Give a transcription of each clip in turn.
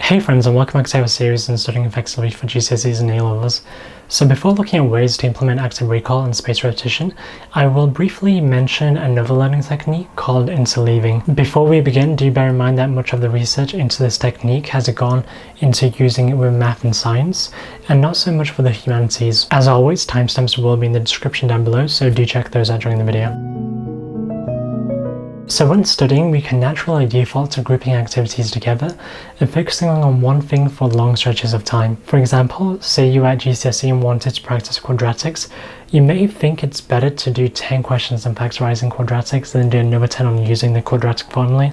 Hey friends, and welcome back to our series on studying effectively for GCSEs and A-levels. So before looking at ways to implement active recall and spaced repetition, I will briefly mention another learning technique called interleaving. Before we begin, do bear in mind that much of the research into this technique has gone into using it with math and science, and not so much for the humanities. As always, timestamps will be in the description down below, so do check those out during the video. So when studying, we can naturally default to grouping activities together and focusing on one thing for long stretches of time. For example, say you at GCSE and wanted to practice quadratics, you may think it's better to do 10 questions on factorizing quadratics than do another 10 on using the quadratic formula,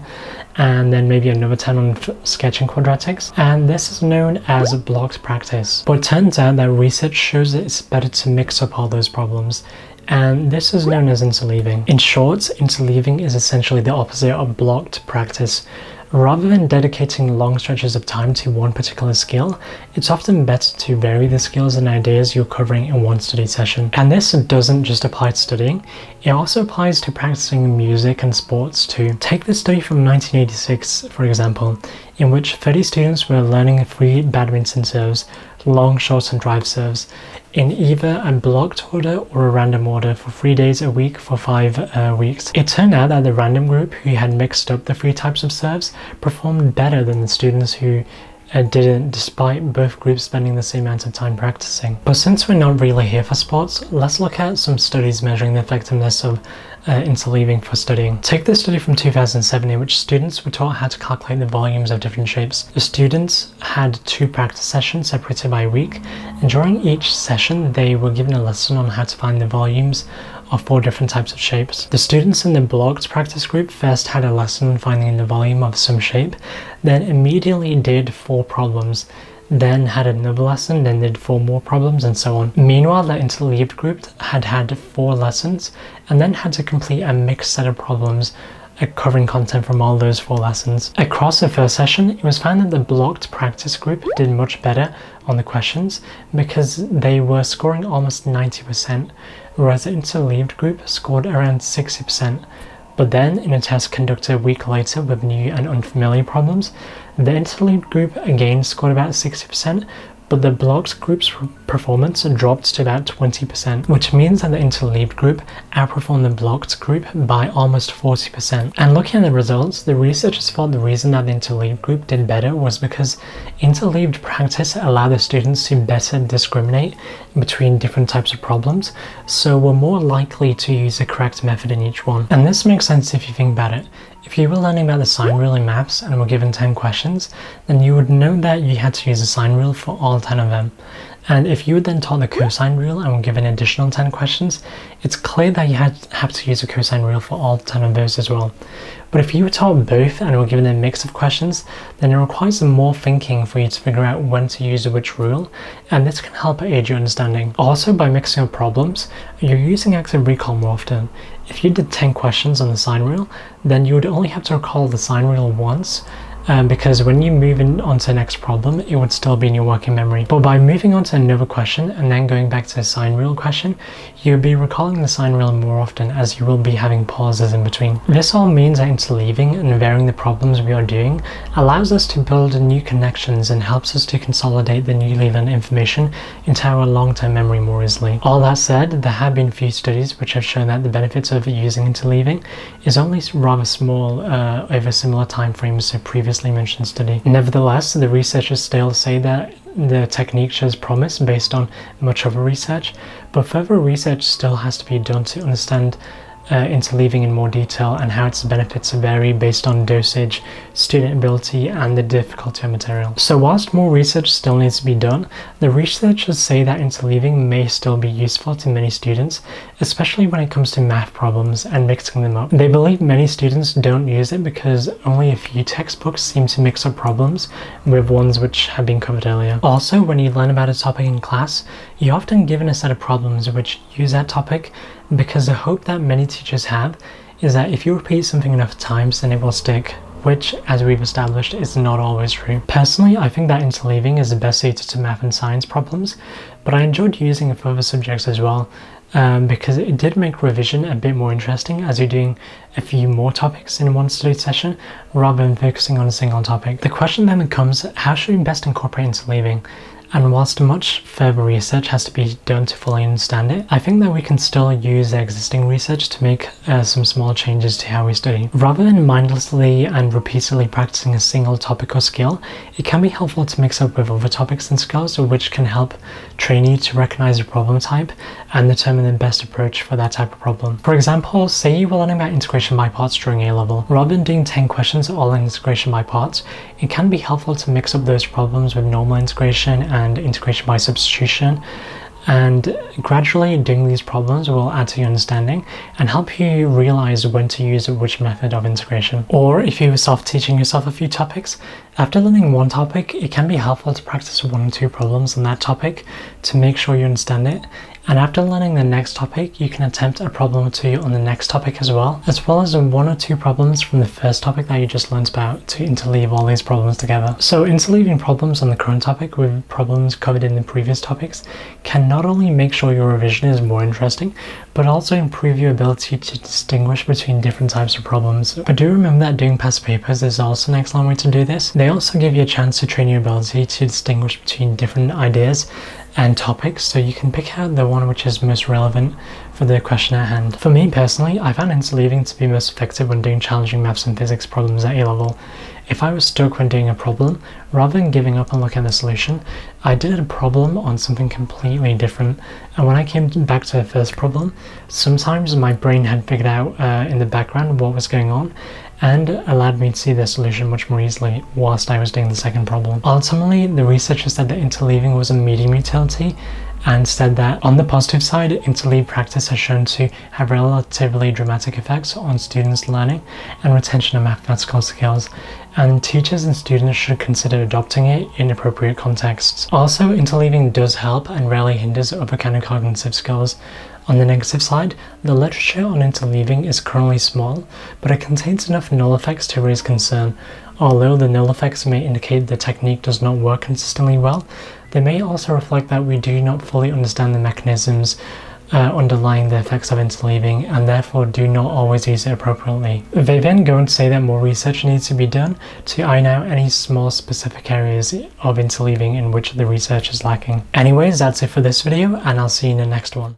and then maybe another 10 on sketching quadratics. And this is known as blocked practice. But it turns out that research shows that it's better to mix up all those problems, and this is known as interleaving. In short, interleaving is essentially the opposite of blocked practice. Rather than dedicating long stretches of time to one particular skill, it's often better to vary the skills and ideas you're covering in one study session. And this doesn't just apply to studying, it also applies to practicing music and sports too. Take the study from 1986, for example, in which 30 students were learning 3 badminton serves, long, short and drive serves, in either a blocked order or a random order for 3 days a week for 5 weeks. It turned out that the random group who had mixed up the 3 types of serves performed better than the students who didn't, despite both groups spending the same amount of time practicing. But since we're not really here for sports, let's look at some studies measuring the effectiveness of interleaving for studying. Take this study from 2007 in which students were taught how to calculate the volumes of different shapes. The students had 2 practice sessions separated by a week, and during each session they were given a lesson on how to find the volumes of 4 different types of shapes. The students in the blocked practice group first had a lesson on finding the volume of some shape, then immediately did 4 problems, then had another lesson, then did 4 more problems, and so on. Meanwhile, the interleaved group had 4 lessons and then had to complete a mixed set of problems covering content from all those 4 lessons. Across the first session, it was found that the blocked practice group did much better on the questions because they were scoring almost 90%, whereas the interleaved group scored around 60%. But then, in a test conducted a week later with new and unfamiliar problems, the interleaved group again scored about 60%, but the blocked group's performance dropped to about 20%, which means that the interleaved group outperformed the blocked group by almost 40%. And looking at the results, the researchers thought the reason that the interleaved group did better was because interleaved practice allowed the students to better discriminate between different types of problems, so were more likely to use the correct method in each one. And this makes sense if you think about it. If you were learning about the sine rule in maths and were given 10 questions, then you would know that you had to use a sine rule for all 10 of them. And if you were then taught the cosine rule and were given additional 10 questions, it's clear that you have to use a cosine rule for all 10 of those as well. But if you were taught both and were given a mix of questions, then it requires some more thinking for you to figure out when to use which rule, and this can help aid your understanding. Also, by mixing up problems, you're using active recall more often. If you did 10 questions on the sine rule, then you would only have to recall the sine rule once, because when you move on to the next problem, it would still be in your working memory. But by moving on to another question and then going back to the sine rule question, you'll be recalling the sine rule more often as you will be having pauses in between. This all means that interleaving and varying the problems we are doing allows us to build new connections and helps us to consolidate the newly learned information into our long-term memory more easily. All that said, there have been few studies which have shown that the benefits of using interleaving is only rather small over similar time frames to previously mentioned study. Nevertheless, the researchers still say that the technique shows promise based on much other research, but further research still has to be done to understand interleaving in more detail and how its benefits vary based on dosage, student ability, and the difficulty of material. So whilst more research still needs to be done, the researchers say that interleaving may still be useful to many students, especially when it comes to math problems and mixing them up. They believe many students don't use it because only a few textbooks seem to mix up problems with ones which have been covered earlier. Also, when you learn about a topic in class, you're often given a set of problems which use that topic, because the hope that many teachers have is that if you repeat something enough times, then it will stick. which, as we've established, is not always true. Personally, I think that interleaving is the best suited to math and science problems, but I enjoyed using it for other subjects as well, because it did make revision a bit more interesting as you're doing a few more topics in one study session rather than focusing on a single topic. The question then becomes, how should we best incorporate interleaving? And whilst much further research has to be done to fully understand it, I think that we can still use the existing research to make some small changes to how we study. Rather than mindlessly and repeatedly practicing a single topic or skill, it can be helpful to mix up with other topics and skills, which can help train you to recognize a problem type and determine the best approach for that type of problem. For example, say you were learning about integration by parts during A-level. Rather than doing 10 questions all in integration by parts, it can be helpful to mix up those problems with normal integration and integration by substitution, and gradually doing these problems will add to your understanding and help you realize when to use which method of integration. Or if you were self-teaching yourself a few topics, after learning one topic, it can be helpful to practice 1 or 2 problems on that topic to make sure you understand it. And after learning the next topic, you can attempt a problem or 2 on the next topic as well as 1 or 2 problems from the first topic that you just learned about to interleave all these problems together. So interleaving problems on the current topic with problems covered in the previous topics can not only make sure your revision is more interesting, but also improve your ability to distinguish between different types of problems. But do remember that doing past papers is also an excellent way to do this. They also give you a chance to train your ability to distinguish between different ideas and topics, so you can pick out the one which is most relevant for the question at hand. For me personally, I found interleaving to be most effective when doing challenging maths and physics problems at A-level. If I was stuck when doing a problem, rather than giving up and looking at the solution, I did a problem on something completely different. And when I came back to the first problem, sometimes my brain had figured out in the background what was going on and allowed me to see the solution much more easily whilst I was doing the second problem. Ultimately, the researchers said that interleaving was a medium utility and said that on the positive side, interleave practice has shown to have relatively dramatic effects on students' learning and retention of mathematical skills, and teachers and students should consider adopting it in appropriate contexts. Also, interleaving does help and rarely hinders other kind of cognitive skills. On the negative side, the literature on interleaving is currently small, but it contains enough null effects to raise concern. Although the null effects may indicate the technique does not work consistently well, they may also reflect that we do not fully understand the mechanisms underlying the effects of interleaving and therefore do not always use it appropriately. They then go on to say that more research needs to be done to iron out any small specific areas of interleaving in which the research is lacking. Anyways, that's it for this video, and I'll see you in the next one.